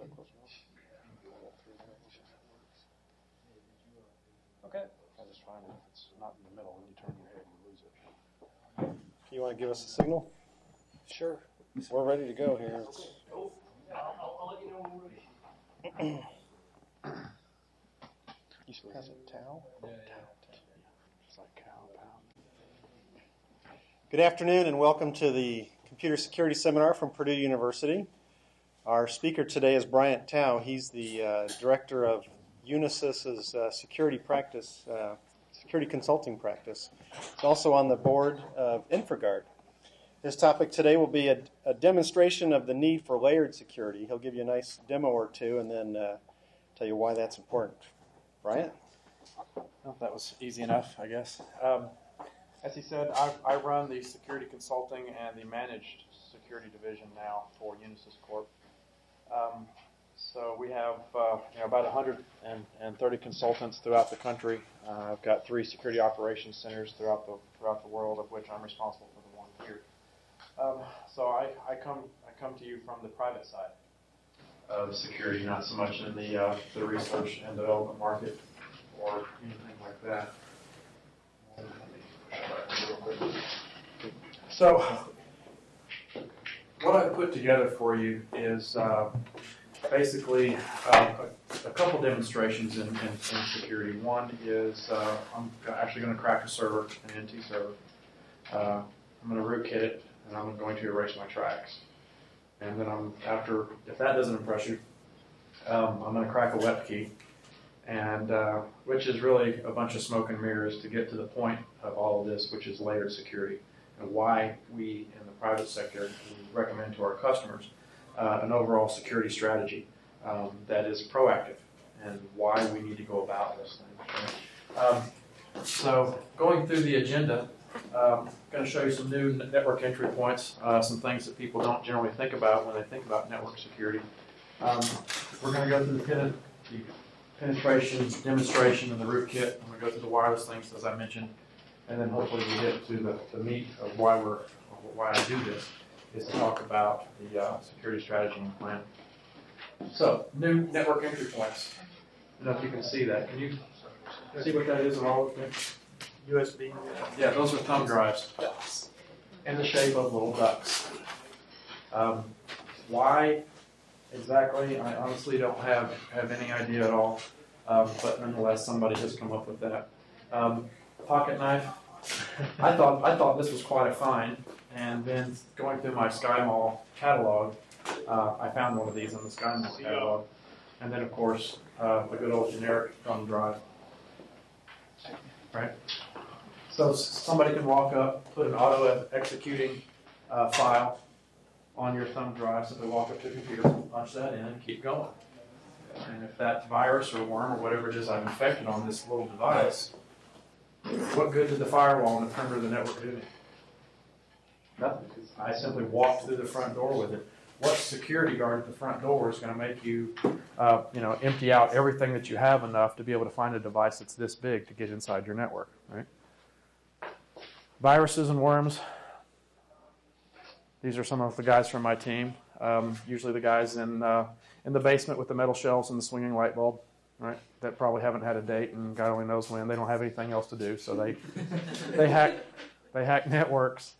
Okay. I just find if it's not in the middle, when you turn your head, you lose it. You want to give us a signal? Sure. We're ready to go here. I'll let you know when we're ready. You should have a towel? Yeah. It's like cow pound. Good afternoon and welcome to the Computer Security Seminar from Purdue University. Our speaker today is Bryant. He's the director of Unisys's security consulting practice. He's also on the board of InfraGard. His topic today will be a demonstration of the need for layered security. He'll give you a nice demo or two and then tell you why that's important. Bryant? Well, that was easy enough, I guess. As he said, I run the security consulting and the managed security division now for Unisys Corp. So we have about 130 consultants throughout the country. I've got 3 security operations centers throughout the world, of which I'm responsible for the one here. So I come to you from the private side of security, not so much in the research and development market or anything like that. So what I've put together for you is basically a couple demonstrations in security. One is I'm actually going to crack a server, an NT server. I'm going to rootkit it, and I'm going to erase my tracks. And then if that doesn't impress you, I'm going to crack a web key, and which is really a bunch of smoke and mirrors to get to the point of all of this, which is layered security, and why we in the private sector recommend to our customers an overall security strategy that is proactive, and why we need to go about this thing. So going through the agenda, I'm going to show you some new network entry points, some things that people don't generally think about when they think about network security. We're going to go through the penetration demonstration and the rootkit. I'm going to go through the wireless things, as I mentioned, and then hopefully we'll get to the meat of why I do this, is to talk about the security strategy and plan. So, new network entry points. I don't know if you can see that. Can you see what that is at all? USB? Yeah, those are thumb drives in the shape of little ducks. Why exactly? I honestly don't have any idea at all, but nonetheless, somebody has come up with that. Pocket knife. I thought this was quite a find, and then going through my SkyMall catalog, I found one of these in the SkyMall catalog, and then of course the good old generic thumb drive. Right. So somebody can walk up, put an auto-executing file on your thumb drive. So they walk up to the computer, punch that in, and keep going. And if that virus or worm or whatever it is I've infected on this little device, what good did the firewall and the perimeter of the network do me? Nothing. I simply walked through the front door with it. What security guard at the front door is going to make you, empty out everything that you have enough to be able to find a device that's this big to get inside your network, right? Viruses and worms. These are some of the guys from my team. Usually the guys in the basement with the metal shelves and the swinging light bulb, right? That probably haven't had a date and God only knows when. They don't have anything else to do, so they hack networks.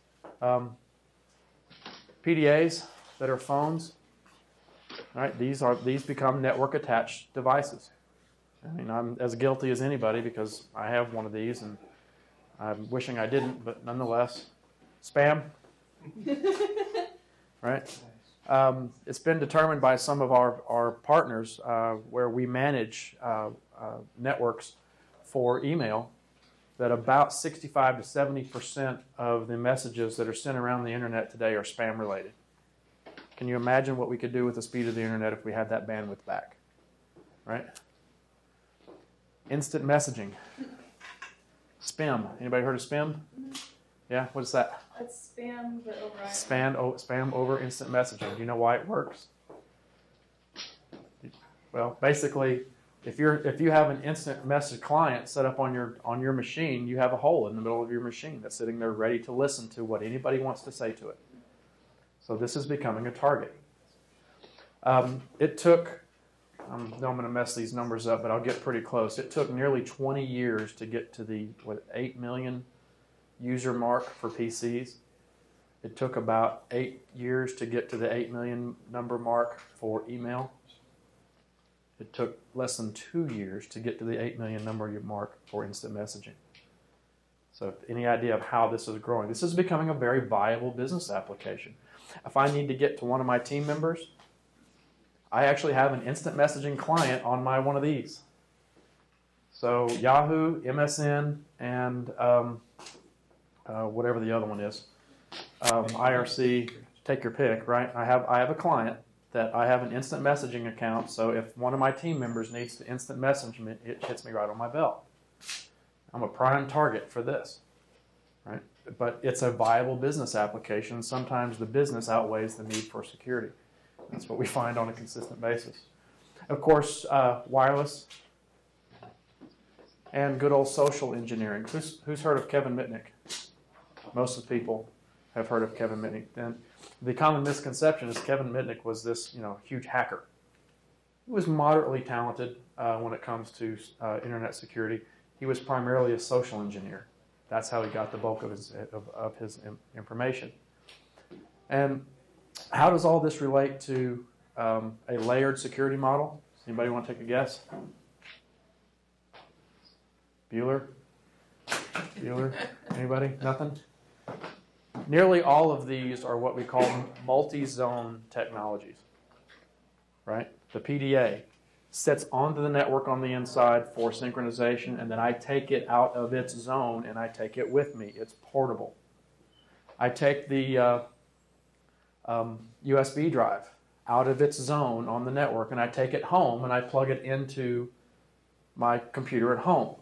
PDAs that are phones, right? These become network attached devices. I mean, I'm as guilty as anybody because I have one of these, and I'm wishing I didn't, but nonetheless, spam, right? It's been determined by some of our partners where we manage networks for email that about 65 to 70% of the messages that are sent around the internet today are spam related. Can you imagine what we could do with the speed of the internet if we had that bandwidth back, right? Instant messaging. SPIM. Anybody heard of SPIM? Yeah, what is that? It's spam, but over Spam over instant messaging. Do you know why it works? Well, basically, if you have an instant message client set up on your machine, you have a hole in the middle of your machine that's sitting there ready to listen to what anybody wants to say to it. So this is becoming a target. It took, I know I'm going to mess these numbers up, but I'll get pretty close. It took nearly 20 years to get to the 8 million user mark for PCs. It took about 8 years to get to the 8 million number mark for email. It took less than 2 years to get to the 8 million number mark for instant messaging. So any idea of how this is growing? This is becoming a very viable business application. If I need to get to one of my team members, I actually have an instant messaging client on my one of these. So Yahoo, MSN, and whatever the other one is, IRC, take your pick, right? I have a client that I have an instant messaging account, so if one of my team members needs to instant message me, it hits me right on my bell. I'm a prime target for this, right? But it's a viable business application. Sometimes the business outweighs the need for security. That's what we find on a consistent basis. Of course, wireless and good old social engineering. Who's heard of Kevin Mitnick? Most of the people have heard of Kevin Mitnick. And the common misconception is Kevin Mitnick was this, huge hacker. He was moderately talented when it comes to internet security. He was primarily a social engineer. That's how he got the bulk of his information. And how does all this relate to a layered security model? Anybody want to take a guess? Bueller? Anybody? Nothing? Nearly all of these are what we call multi-zone technologies, right? The PDA sits onto the network on the inside for synchronization, and then I take it out of its zone and I take it with me. It's portable. I take the USB drive out of its zone on the network and I take it home and I plug it into my computer at home.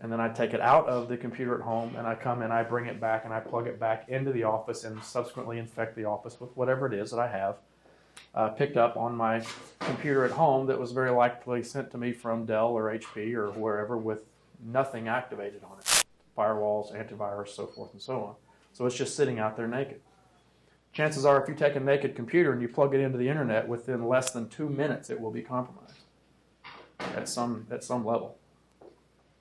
And then I take it out of the computer at home and I come and I bring it back and I plug it back into the office and subsequently infect the office with whatever it is that I have picked up on my computer at home that was very likely sent to me from Dell or HP or wherever with nothing activated on it. Firewalls, antivirus, so forth and so on. So it's just sitting out there naked. Chances are if you take a naked computer and you plug it into the internet, within less than 2 minutes it will be compromised at some level.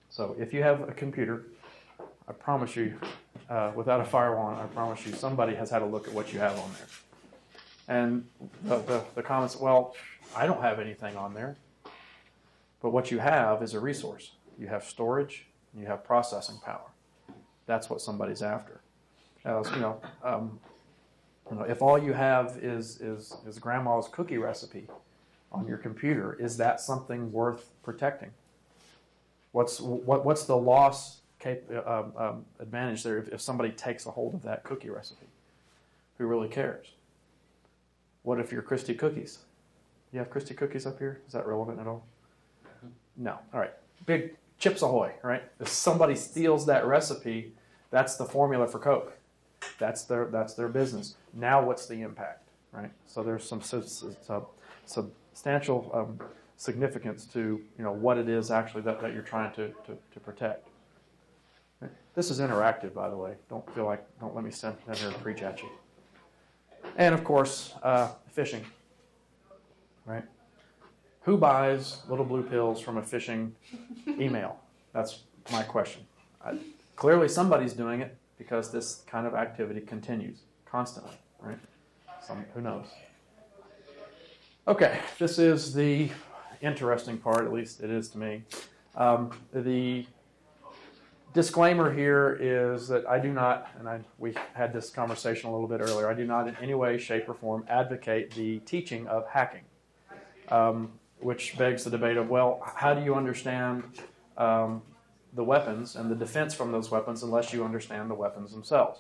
So if you have a computer, I promise you, without a firewall on it, I promise you somebody has had a look at what you have on there. And the comments, well, I don't have anything on there. But what you have is a resource. You have storage, and you have processing power. That's what somebody's after. If all you have is grandma's cookie recipe on your computer, is that something worth protecting? What's the loss advantage there if somebody takes a hold of that cookie recipe? Who really cares? What if you're Christie Cookies? You have Christie Cookies up here? Is that relevant at all? No. All right. Big Chips Ahoy, right? If somebody steals that recipe, that's the formula for Coke. That's their business. Now what's the impact, right? So there's some substantial significance to what it is actually that you're trying to protect. This is interactive, by the way. Don't let me stand here and preach at you. And of course, phishing, right? Who buys little blue pills from a phishing email? That's my question. Clearly somebody's doing it because this kind of activity continues constantly, right? Who knows? Okay, this is the interesting part, at least it is to me. The disclaimer here is that I do not, and we had this conversation a little bit earlier, I do not in any way, shape, or form advocate the teaching of hacking, which begs the debate of, well, how do you understand the weapons and the defense from those weapons unless you understand the weapons themselves?